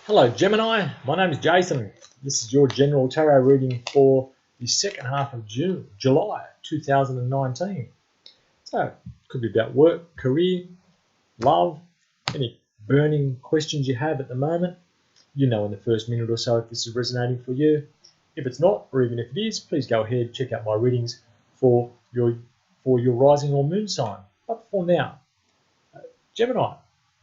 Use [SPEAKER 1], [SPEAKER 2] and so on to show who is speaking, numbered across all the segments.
[SPEAKER 1] Hello Gemini, my name is Jason. This is your general tarot reading for the second half of July 2019. So, it could be about work, career, love, any burning questions you have at the moment. You know in the first minute or so if this is resonating for you. If it's not, or even if it is, please go ahead and check out my readings for your rising or moon sign. But for now, Gemini,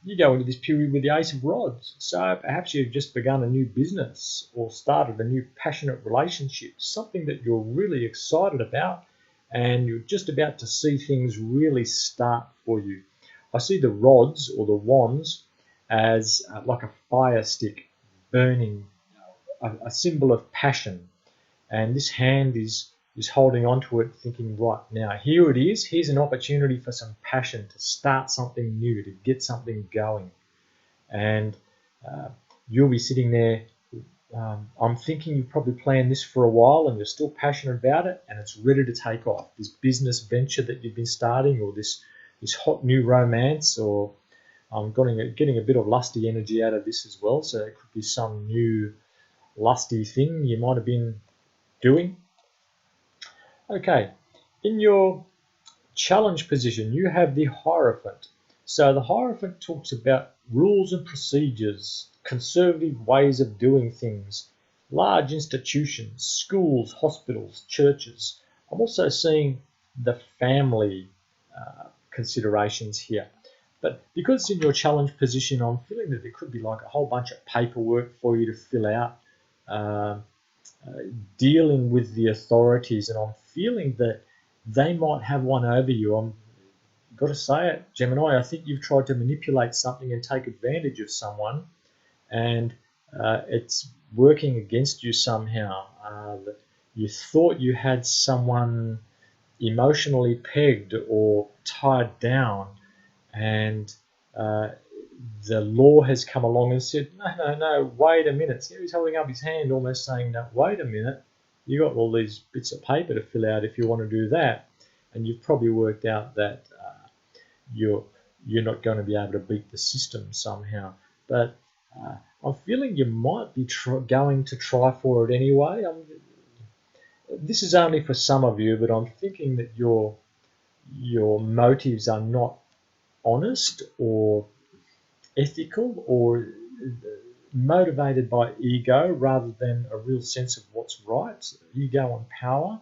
[SPEAKER 1] you go into this period with the Ace of Rods, so perhaps you've just begun a new business or started a new passionate relationship, something that you're really excited about, and you're just about to see things really start for you. I see the rods or the wands as like a fire stick burning, a symbol of passion, and this hand is holding on to it thinking, right now, here it is, here's an opportunity for some passion to start something new, to get something going. And you'll be sitting there, I'm thinking you've probably planned this for a while and you're still passionate about it and it's ready to take off. This business venture that you've been starting, or this hot new romance, or I'm getting a bit of lusty energy out of this as well, so it could be some new lusty thing you might have been doing. Okay, in your challenge position, you have the Hierophant. So the Hierophant talks about rules and procedures, conservative ways of doing things, large institutions, schools, hospitals, churches. I'm also seeing the family considerations here. But because it's in your challenge position, I'm feeling that there could be like a whole bunch of paperwork for you to fill out, dealing with the authorities, and I'm feeling that they might have one over you. I'm got to say it, Gemini, I think you've tried to manipulate something and take advantage of someone, and it's working against you somehow. You thought you had someone emotionally pegged or tied down, and the law has come along and said, no, wait a minute. See, he's holding up his hand almost saying, no, wait a minute. You got all these bits of paper to fill out if you want to do that. And you've probably worked out that you're not going to be able to beat the system somehow. But I'm feeling you might be going to try for it anyway. This is only for some of you, but I'm thinking that your motives are not honest or ethical or motivated by ego rather than a real sense of what's right, ego and power.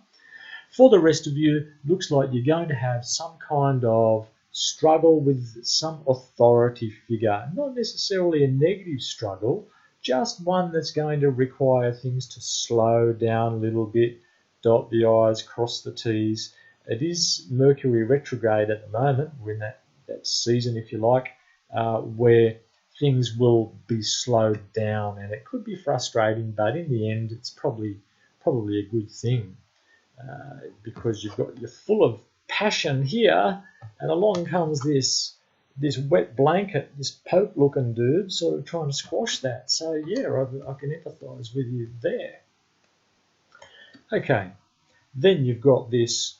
[SPEAKER 1] For the rest of you, looks like you're going to have some kind of struggle with some authority figure, not necessarily a negative struggle, just one that's going to require things to slow down a little bit, dot the I's, cross the T's. It is Mercury retrograde at the moment. We're in that season, if you like, where things will be slowed down, and it could be frustrating, but in the end it's probably a good thing, because you're full of passion here, and along comes this wet blanket, this Pope looking dude sort of trying to squash that. So yeah, I can empathize with you there. Okay, then you've got this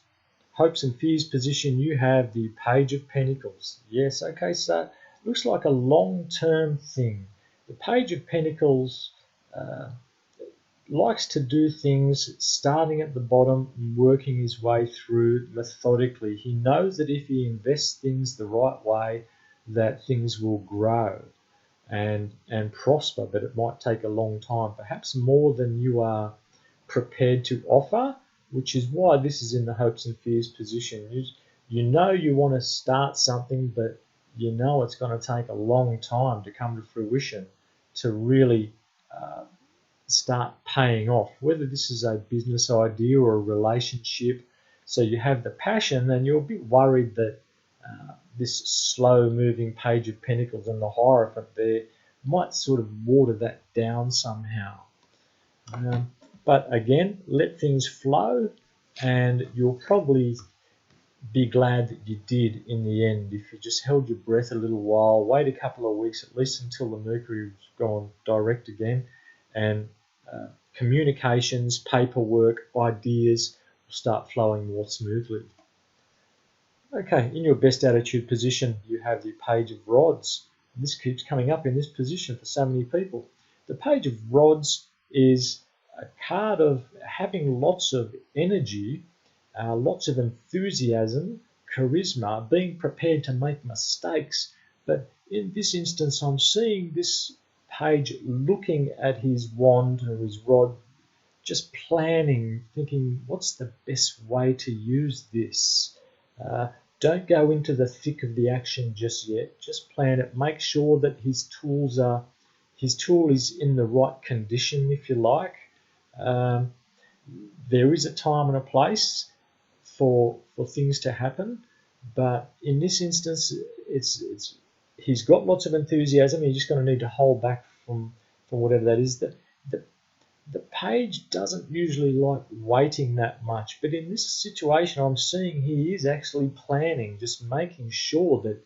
[SPEAKER 1] hopes and fears position. You have the Page of Pentacles. Yes, okay, so it looks like a long-term thing. The Page of Pentacles likes to do things starting at the bottom and working his way through methodically. He knows that if he invests things the right way, that things will grow and prosper, but it might take a long time, perhaps more than you are prepared to offer, which is why this is in the hopes and fears position. You know you want to start something, but you know it's going to take a long time to come to fruition, to really start paying off, whether this is a business idea or a relationship. So you have the passion, and you're a bit worried that this slow-moving Page of Pentacles and the Hierophant there might sort of water that down somehow. But again, let things flow, and you'll probably be glad that you did in the end. If you just held your breath a little while, wait a couple of weeks, at least until the Mercury's gone direct again, and communications, paperwork, ideas will start flowing more smoothly. Okay, in your best attitude position, you have the Page of Rods. This keeps coming up in this position for so many people. The Page of Rods is a card of having lots of energy, lots of enthusiasm, charisma, being prepared to make mistakes. But in this instance, I'm seeing this page looking at his wand or his rod, just planning, thinking, what's the best way to use this? Don't go into the thick of the action just yet. Just plan it. Make sure that his tool is in the right condition, if you like. There is a time and a place for things to happen, but in this instance, he's got lots of enthusiasm. He's just going to need to hold back from whatever that is. The page doesn't usually like waiting that much, but in this situation, I'm seeing he is actually planning, just making sure that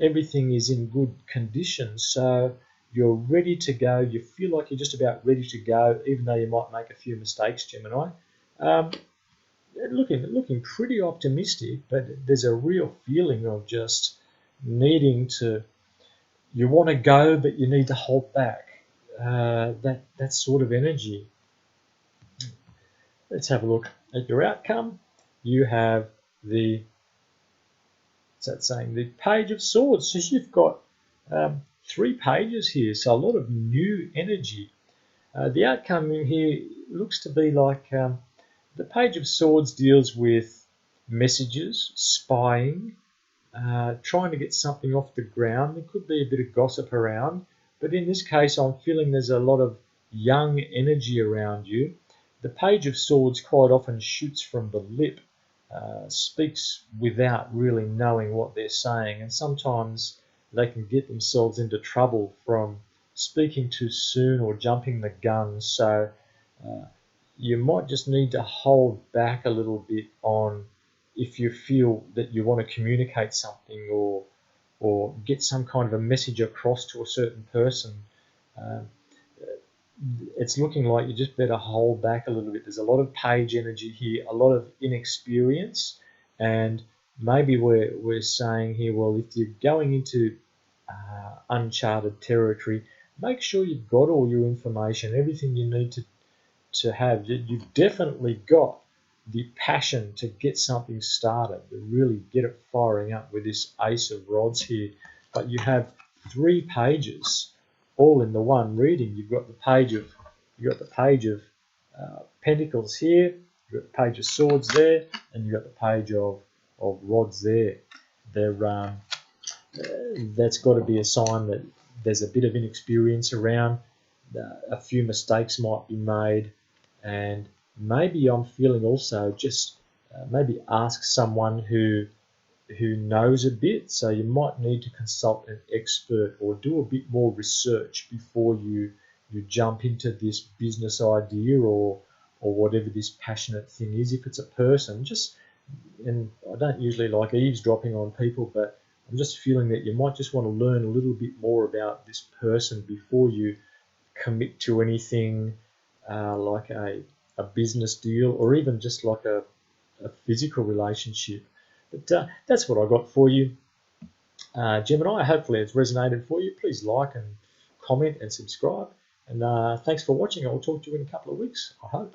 [SPEAKER 1] everything is in good condition. So you're ready to go. You feel like you're just about ready to go, even though you might make a few mistakes, Gemini. Looking pretty optimistic, but there's a real feeling of just needing to. You want to go, but you need to hold back. That sort of energy. Let's have a look at your outcome. You have the Page of Swords. So you've got 3 pages here, so a lot of new energy. The outcome here looks to be like the Page of Swords deals with messages, spying, trying to get something off the ground. There could be a bit of gossip around, but in this case, I'm feeling there's a lot of young energy around you. The Page of Swords quite often shoots from the lip, speaks without really knowing what they're saying, and sometimes they can get themselves into trouble from speaking too soon or jumping the gun. So you might just need to hold back a little bit on if you feel that you want to communicate something or get some kind of a message across to a certain person. It's looking like you just better hold back a little bit. There's a lot of page energy here, a lot of inexperience, and maybe we're saying here, well, if you're going into uncharted territory, make sure you've got all your information, everything you need to have. You've definitely got the passion to get something started, to really get it firing up with this Ace of Rods here. But you have 3 pages all in the one reading. You've got the Page of Pentacles here, you've got the Page of Swords there, and you've got the Page of Rods there. That's got to be a sign that there's a bit of inexperience around. A few mistakes might be made, and maybe I'm feeling also just maybe ask someone who knows a bit. So you might need to consult an expert or do a bit more research before you jump into this business idea or whatever this passionate thing is. If it's a person, and I don't usually like eavesdropping on people, but I'm just feeling that you might just want to learn a little bit more about this person before you commit to anything like a business deal or even just like a physical relationship. But that's what I got for you, Gemini. Hopefully it's resonated for you. Please like and comment and subscribe. And thanks for watching. I'll talk to you in a couple of weeks, I hope.